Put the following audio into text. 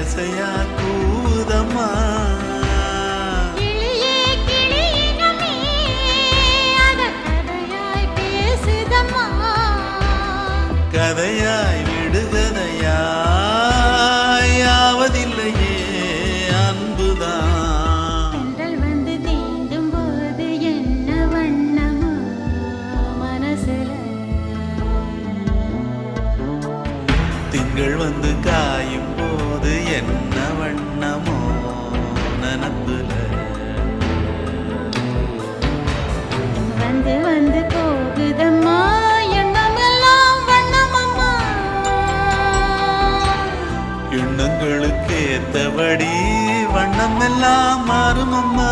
வரிசையா கூதம்மா. கதையாய் விடுகதையாய் யாவதில்லையே அன்புதான். வந்து தீண்டும் போது என்ன வண்ணமோ மனசுல, திங்கள் வந்து காயும் போது என்ன வண்ணமோ நனப்புல. வந்து வந்து போகுதம்மா எண்ணங்களுக்கு ஏத்தபடி வண்ணம் எல்லாம் மாறும் அம்மா.